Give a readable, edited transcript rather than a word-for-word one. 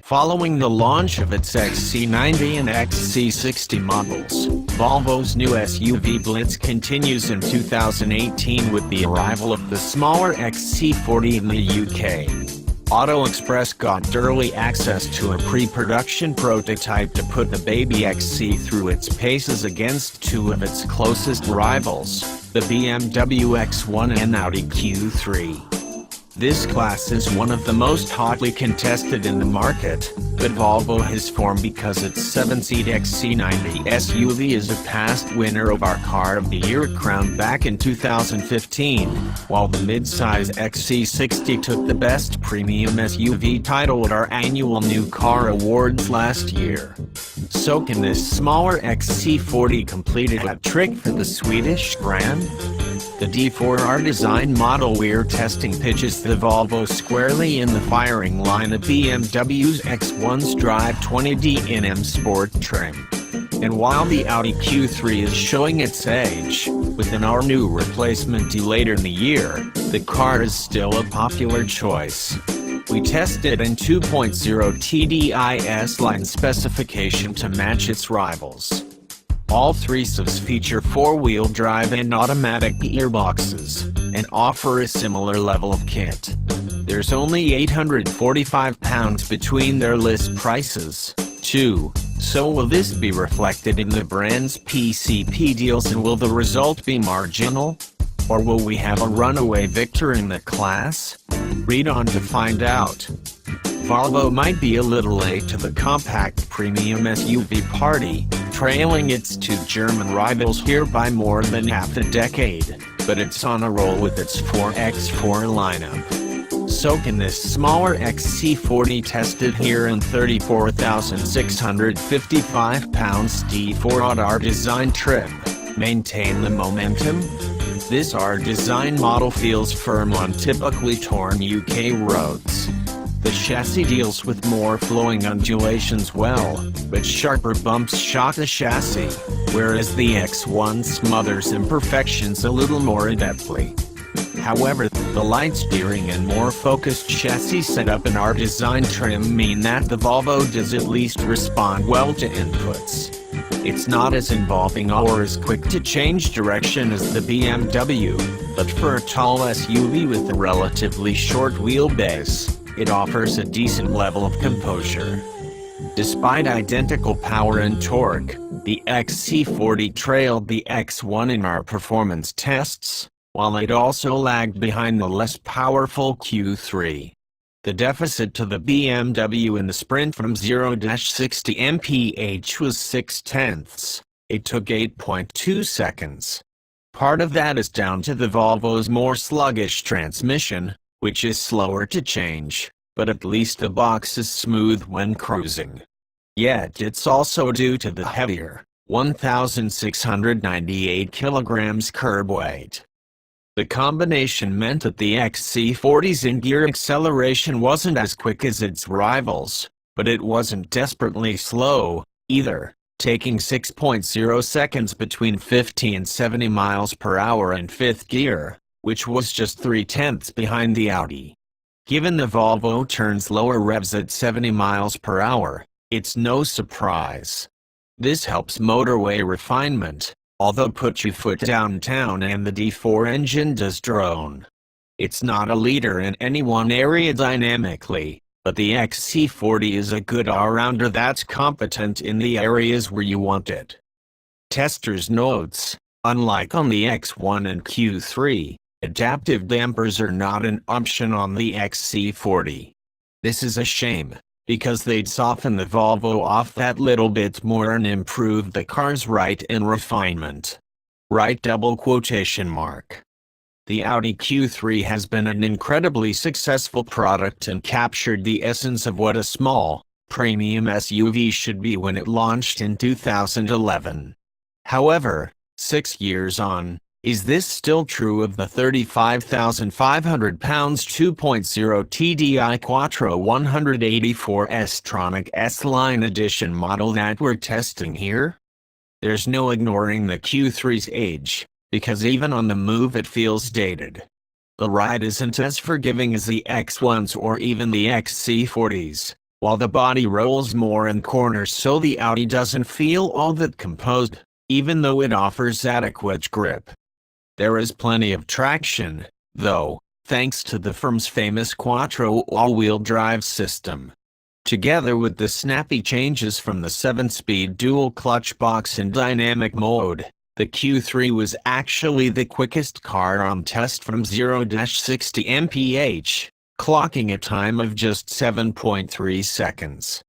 Following the launch of its XC90 and XC60 models, Volvo's new SUV Blitz continues in 2018 with the arrival of the smaller XC40 in the UK. Auto Express got early access to a pre-production prototype to put the baby XC through its paces against two of its closest rivals, the BMW X1 and Audi Q3. This class is one of the most hotly contested in the market, but Volvo has formed because its 7-seat XC90 SUV is a past winner of our Car of the Year crown back in 2015, while the mid-size XC60 took the Best Premium SUV title at our annual New Car Awards last year. So can this smaller XC40 complete a trick for the Swedish brand? The D4R design model we're testing pitches the Volvo squarely in the firing line of BMW's X1's Drive 20D in M Sport trim. And while the Audi Q3 is showing its age, with an all-new replacement due later in the year, the car is still a popular choice. We tested in 2.0 TDI line specification to match its rivals. All three SUVs feature four-wheel drive and automatic gearboxes, and offer a similar level of kit. There's only £845 between their list prices, too, so will this be reflected in the brand's PCP deals and will the result be marginal? Or will we have a runaway victor in the class? Read on to find out. Volvo might be a little late to the compact premium SUV party, trailing its two German rivals here by more than half a decade, but it's on a roll with its 4x4 lineup. So can this smaller XC40 tested here in £34,655 D4 R design trim maintain the momentum? This R design model feels firm on typically torn UK roads. The chassis deals with more flowing undulations well, but sharper bumps shock the chassis, whereas the X1 smothers imperfections a little more adeptly. However, the light steering and more focused chassis setup in our design trim mean that the Volvo does at least respond well to inputs. It's not as involving or as quick to change direction as the BMW, but for a tall SUV with a relatively short wheelbase, it offers a decent level of composure. Despite identical power and torque, the XC40 trailed the X1 in our performance tests, while it also lagged behind the less powerful Q3. The deficit to the BMW in the sprint from 0-60 mph was 0.6. It took 8.2 seconds. Part of that is down to the Volvo's more sluggish transmission, which is slower to change, but at least the box is smooth when cruising. Yet it's also due to the heavier, 1,698 kilograms curb weight. The combination meant that the XC40's in-gear acceleration wasn't as quick as its rivals, but it wasn't desperately slow, either, taking 6.0 seconds between 50 and 70 miles per hour in fifth gear, which was just 0.3 behind the Audi. Given the Volvo turns lower revs at 70 miles per hour, it's no surprise. This helps motorway refinement, although put your foot downtown and the D4 engine does drone. It's not a leader in any one area dynamically, but the XC40 is a good all-rounder that's competent in the areas where you want it. Testers notes, unlike on the X1 and Q3, adaptive dampers are not an option on the XC40. This is a shame, because they'd soften the Volvo off that little bit more and improve the car's ride and refinement. Right double quotation mark. The Audi Q3 has been an incredibly successful product and captured the essence of what a small, premium SUV should be when it launched in 2011. However, 6 years on, is this still true of the £35,500 2.0 TDI Quattro 184 S-Tronic S-Line Edition model that we're testing here? There's no ignoring the Q3's age, because even on the move it feels dated. The ride isn't as forgiving as the X1's or even the XC40's, while the body rolls more in corners so the Audi doesn't feel all that composed, even though it offers adequate grip. There is plenty of traction, though, thanks to the firm's famous Quattro all-wheel drive system. Together with the snappy changes from the 7-speed dual clutch box in dynamic mode, the Q3 was actually the quickest car on test from 0-60 mph, clocking a time of just 7.3 seconds.